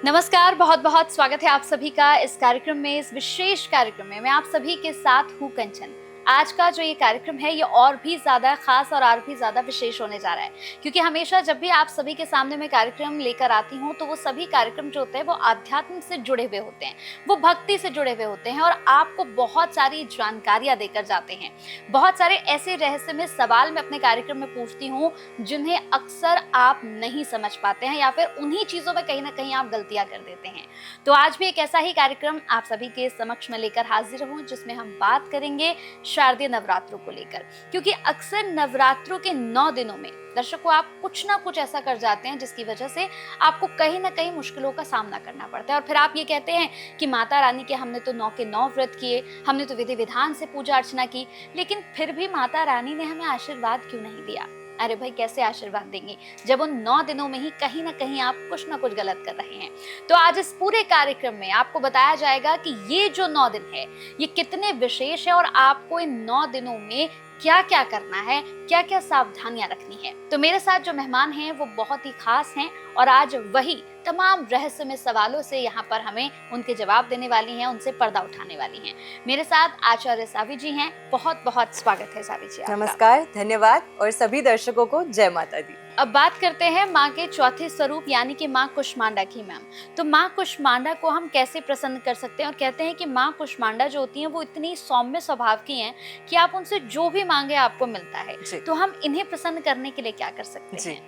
नमस्कार, बहुत बहुत स्वागत है आप सभी का इस कार्यक्रम में। इस विशेष कार्यक्रम में मैं आप सभी के साथ हूँ कंचन। आज का जो ये कार्यक्रम है ये और भी ज़्यादा खास और भी ज़्यादा विशेष होने जा रहा है, क्योंकि हमेशा जब भी आप सभी के सामने मैं कार्यक्रम लेकर आती हूँ तो वो सभी कार्यक्रम जो होते हैं वो आध्यात्म से जुड़े हुए होते हैं, वो भक्ति से जुड़े हुए होते हैं और आपको बहुत सारी जानकारियाँ देकर जाते हैं। बहुत सारे ऐसे रहस्यमय सवाल मैं अपने कार्यक्रम में पूछती हूँ जिन्हें अक्सर आप नहीं समझ पाते हैं या फिर उन्हीं चीज़ों में कहीं ना कहीं आप गलतियाँ कर देते हैं। तो आज भी एक ऐसा ही कार्यक्रम आप सभी के समक्ष में लेकर हाजिर हूँ जिसमें हम बात करेंगे शारदीय नवरात्रों को लेकर, क्योंकि अक्सर नवरात्रों के 9 दिनों में दर्शकों आप कुछ ना कुछ ऐसा कर जाते हैं जिसकी वजह से आपको कहीं ना कहीं मुश्किलों का सामना करना पड़ता है और फिर आप ये कहते हैं कि माता रानी के हमने तो 9 के 9 व्रत किए, हमने तो विधि विधान से पूजा अर्चना की, लेकिन फिर भी माता रानी ने हमें आशीर्वाद क्यों नहीं दिया। अरे भाई, कैसे आशीर्वाद देंगी जब उन 9 दिनों में ही कहीं ना कहीं आप कुछ ना कुछ गलत कर रहे हैं। तो आज इस पूरे कार्यक्रम में आपको बताया जाएगा कि ये जो 9 दिन है ये कितने विशेष है और आपको इन 9 दिनों में क्या क्या करना है, क्या क्या सावधानियां रखनी है। तो मेरे साथ जो मेहमान हैं वो बहुत ही खास हैं और आज वही तमाम रहस्यमय सवालों से यहाँ पर हमें उनके जवाब देने वाली हैं, उनसे पर्दा उठाने वाली हैं। मेरे साथ आचार्य सावी जी हैं। बहुत बहुत स्वागत है सावी जी आपका। नमस्कार, धन्यवाद और सभी दर्शकों को जय माता दी। अब बात करते हैं माँ के चौथे स्वरूप यानी कि माँ कुष्मांडा की। मैम, तो माँ कुष्मांडा को हम कैसे प्रसन्न कर सकते हैं? और कहते हैं कि माँ कुष्मांडा जो होती हैं वो इतनी सौम्य स्वभाव की हैं कि आप उनसे जो भी मांगे आपको मिलता है। तो हम इन्हें प्रसन्न करने के लिए क्या कर सकते हैं?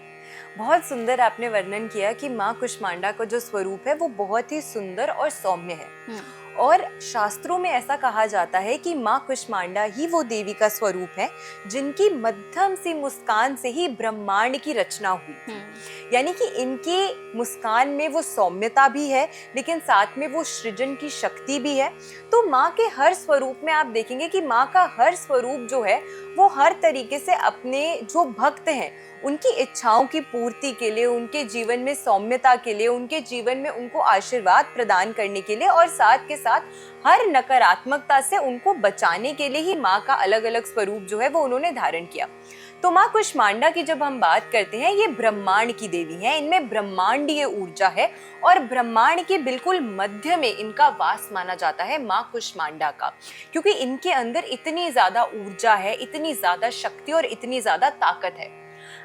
बहुत सुंदर आपने वर्णन किया कि माँ कुष्मांडा का जो स्वरूप है वो बहुत ही सुंदर और सौम्य है। और शास्त्रों में ऐसा कहा जाता है कि माँ कुष्मांडा ही वो देवी का स्वरूप है जिनकी मध्यम सी मुस्कान से ही ब्रह्मांड की रचना हुई। यानी कि इनके मुस्कान में वो सौम्यता भी है लेकिन साथ में वो सृजन की शक्ति भी है। तो माँ के हर स्वरूप में आप देखेंगे कि माँ का हर स्वरूप जो है वो हर तरीके से अपने जो भक्त हैं उनकी इच्छाओं की पूर्ति के लिए, उनके जीवन में सौम्यता के लिए, उनके जीवन में उनको आशीर्वाद प्रदान करने के लिए और साथ के साथ हर नकारात्मकता से उनको बचाने के लिए ही माँ का अलग अलग स्वरूप जो है वो उन्होंने धारण किया। तो माँ कुष्मांडा की जब हम बात करते हैं ये ब्रह्मांड की देवी है, इनमें ब्रह्मांडीय ऊर्जा है और ब्रह्मांड के बिल्कुल मध्य में इनका वास माना जाता है माँ कुष्मांडा का, क्योंकि इनके अंदर इतनी ज्यादा ऊर्जा है, इतनी ज्यादा शक्ति और इतनी ज्यादा ताकत है।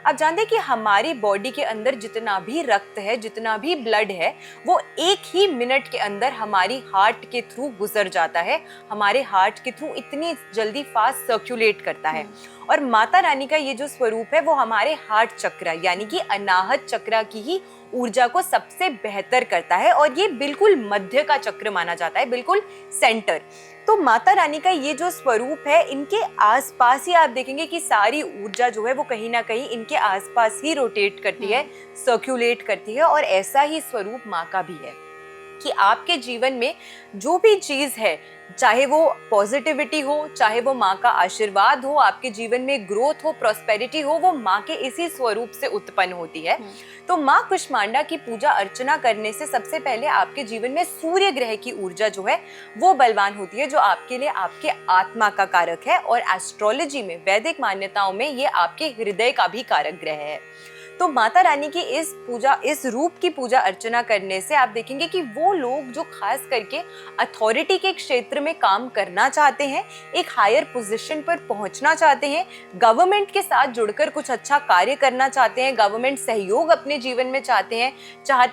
आप जानते हैं कि हमारी बॉडी के अंदर जितना भी रक्त है, जितना भी ब्लड है, वो एक ही मिनट के अंदर हमारी हार्ट के थ्रू गुजर जाता है, हमारे हार्ट के थ्रू इतनी जल्दी फास्ट सर्कुलेट करता है। और माता रानी का ये जो स्वरूप है वो हमारे हार्ट चक्र यानी कि अनाहत चक्र की ही ऊर्जा को सबसे बेहतर करता है और ये बिल्कुल मध्य का चक्र माना जाता है, बिल्कुल सेंटर। तो माता रानी का ये जो स्वरूप है इनके आसपास ही आप देखेंगे कि सारी ऊर्जा जो है वो कहीं ना कहीं इनके आसपास ही रोटेट करती है, सर्कुलेट करती है। और ऐसा ही स्वरूप माँ का भी है कि आपके जीवन में जो भी चीज है, चाहे वो पॉजिटिविटी हो, चाहे वो माँ का आशीर्वाद हो, आपके जीवन में ग्रोथ हो, प्रॉस्पेरिटी हो, वो माँ के इसी स्वरूप से उत्पन्न होती है। तो माँ कुष्मांडा की पूजा अर्चना करने से सबसे पहले आपके जीवन में सूर्य ग्रह की ऊर्जा जो है वो बलवान होती है, जो आपके लिए आपके आत्मा का कारक है और एस्ट्रोलॉजी में, वैदिक मान्यताओं में ये आपके हृदय का भी कारक ग्रह है। तो माता रानी की इस रूप की पूजा अर्चना करने से आप देखेंगे कि वो लोग जो खास करके अथॉरिटी के क्षेत्र में काम करना चाहते हैं, एक हायर पोजीशन पर पहुंचना चाहते हैं, गवर्नमेंट के साथ जुड़कर कुछ अच्छा कार्य करना चाहते हैं, गवर्नमेंट सहयोग अपने जीवन में चाहते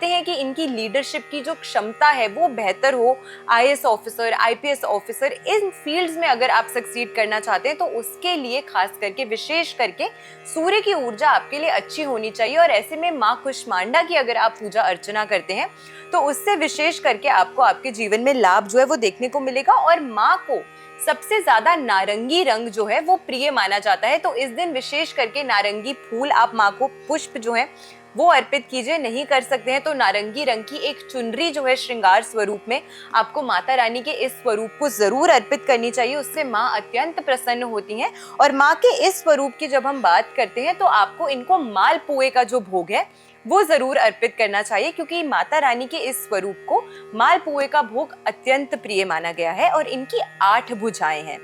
हैं कि इनकी लीडरशिप की जो क्षमता है वो बेहतर हो, आईएएस ऑफिसर, आईपीएस ऑफिसर, इन फील्ड्स में अगर आप सक्सीड करना चाहते हैं तो उसके लिए खास करके विशेष करके सूर्य की ऊर्जा आपके लिए अच्छी होनी चाहिए। और ऐसे में माँ कुष्मांडा की अगर आप पूजा अर्चना करते हैं तो उससे विशेष करके आपको आपके जीवन में लाभ जो है वो देखने को मिलेगा। और माँ को सबसे ज्यादा नारंगी रंग जो है वो प्रिय माना जाता है, तो इस दिन विशेष करके नारंगी फूल आप माँ को पुष्प जो है वो अर्पित कीजिए। नहीं कर सकते हैं तो नारंगी रंग की एक चुनरी जो है श्रृंगार स्वरूप में आपको माता रानी के इस स्वरूप को जरूर अर्पित करनी चाहिए, उससे माँ अत्यंत प्रसन्न होती हैं। और माँ के इस स्वरूप की जब हम बात करते हैं तो आपको इनको मालपुए का जो भोग है वो जरूर अर्पित करना चाहिए, क्योंकि माता रानी के इस स्वरूप को मालपुए का भोग अत्यंत प्रिय माना गया है। और इनकी 8 भुजाएं हैं।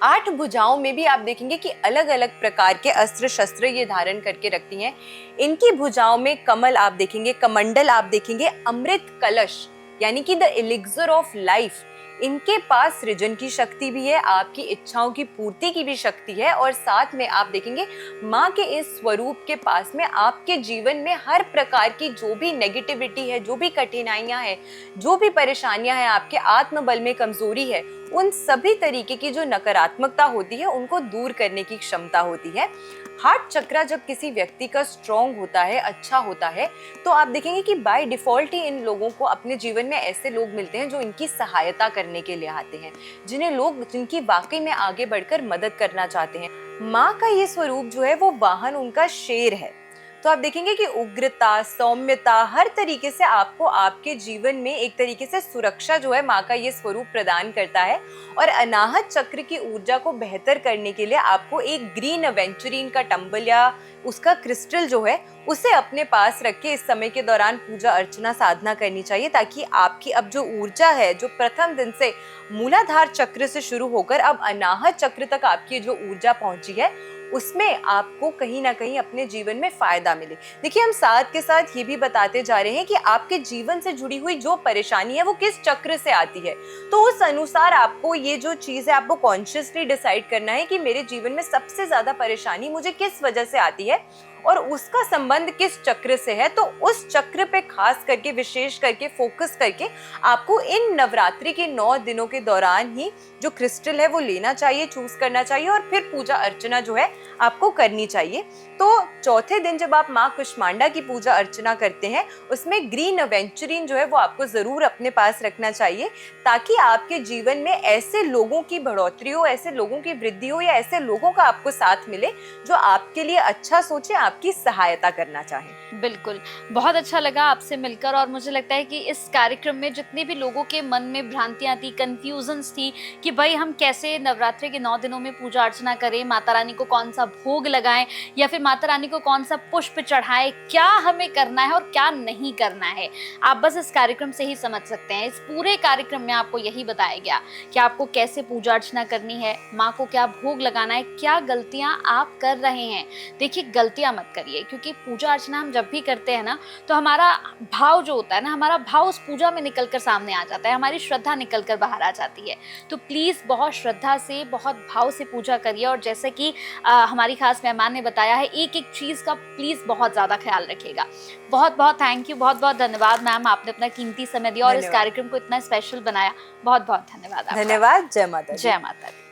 8 भुजाओं में भी आप देखेंगे कि अलग अलग प्रकार के अस्त्र शस्त्र ये धारण करके रखती हैं। इनकी भुजाओं में कमल आप देखेंगे, कमंडल आप देखेंगे, अमृत कलश यानी कि द एलिक्सर ऑफ लाइफ। इनके पास सृजन की शक्ति भी है, आपकी इच्छाओं की पूर्ति की भी शक्ति है, और साथ में आप देखेंगे माँ के इस स्वरूप के पास में आपके जीवन में हर प्रकार की जो भी नेगेटिविटी है, जो भी कठिनाइयां हैं, जो भी परेशानियां हैं, आपके आत्मबल में कमजोरी है, उन सभी तरीके की जो नकारात्मकता होती है उनको दूर करने की क्षमता होती है। हार्ट चक्रा जब किसी व्यक्ति का स्ट्रॉन्ग होता है, अच्छा होता है, तो आप देखेंगे कि बाय डिफॉल्ट ही इन लोगों को अपने जीवन में ऐसे लोग मिलते हैं जो इनकी सहायता करने के लिए आते हैं, जिनकी वाकई में आगे बढ़कर मदद करना चाहते हैं। माँ का ये स्वरूप जो है वो वाहन उनका शेर है। तो आप देखेंगे कि उग्रता, सौम्यता, हर तरीके से आपको आपके जीवन में एक तरीके से सुरक्षा जो है माँ का ये स्वरूप प्रदान करता है। और अनाहत चक्र की ऊर्जा को बेहतर करने के लिए आपको एक ग्रीन एवेंचुरीन का टंबल या उसका क्रिस्टल जो है उसे अपने पास रख के इस समय के दौरान पूजा अर्चना साधना करनी चाहिए, ताकि आपकी अब जो ऊर्जा है, जो प्रथम दिन से मूलाधार चक्र से शुरू होकर अब अनाहत चक्र तक आपकी जो ऊर्जा पहुंची है, उसमें आपको कहीं ना कहीं अपने जीवन में फायदा मिले। देखिए, हम साथ के साथ ये भी बताते जा रहे हैं कि आपके जीवन से जुड़ी हुई जो परेशानी है वो किस चक्र से आती है, तो उस अनुसार आपको ये जो चीज़ है आपको कॉन्शियसली डिसाइड करना है कि मेरे जीवन में सबसे ज्यादा परेशानी मुझे किस वजह से आती है और उसका संबंध किस चक्र से है। तो उस चक्र पे खास करके, विशेष करके फोकस करके आपको इन नवरात्रि के 9 दिनों के दौरान ही जो क्रिस्टल है वो लेना चाहिए, चूज करना चाहिए, और फिर पूजा अर्चना जो है आपको करनी चाहिए। तो चौथे दिन जब आप माँ कुष्मांडा की पूजा अर्चना करते हैं, उसमें ग्रीन एवेंचुरीन जो है वो आपको जरूर अपने पास रखना चाहिए, ताकि आपके जीवन में ऐसे लोगों की बढ़ोतरी हो, ऐसे लोगों की वृद्धि हो, या ऐसे लोगों का आपको साथ मिले जो आपके लिए अच्छा सोचे, आपकी सहायता करना चाहें। बिल्कुल, बहुत अच्छा लगा आपसे मिलकर, और मुझे लगता है कि इस कार्यक्रम में जितने भी लोगों के मन में भ्रांतियां थी, कंफ्यूजन्स थी कि भाई हम कैसे नवरात्रि के 9 दिनों में पूजा अर्चना करें, माता रानी को कौन सा भोग लगाएं या फिर माता रानी को कौन सा पुष्प चढ़ाएं, क्या हमें करना है और क्या नहीं करना है, आप बस इस कार्यक्रम से ही समझ सकते हैं। इस पूरे कार्यक्रम में आपको यही बताया गया कि आपको कैसे पूजा अर्चना करनी है, माँ को क्या भोग लगाना है, क्या गलतियां आप कर रहे हैं। देखिए, गलतियां मत करिए, क्योंकि पूजा अर्चना हम जब भी करते हैं ना, तो हमारा भाव जो होता है ना, हमारा भाव उस पूजा में निकल कर सामने आ जाता है, हमारी श्रद्धा निकल कर बाहर आ जाती है। तो प्लीज़ बहुत श्रद्धा से, बहुत भाव से पूजा करिए, और जैसे कि हमारी खास मेहमान ने बताया है, एक एक चीज़ का प्लीज़ बहुत ज़्यादा ख्याल रखिएगा। बहुत बहुत थैंक यू, बहुत बहुत धन्यवाद मैम, आपने अपना कीमती समय दिया और इस कार्यक्रम को इतना स्पेशल बनाया। बहुत बहुत धन्यवाद। धन्यवाद। जय माता दी। जय माता दी।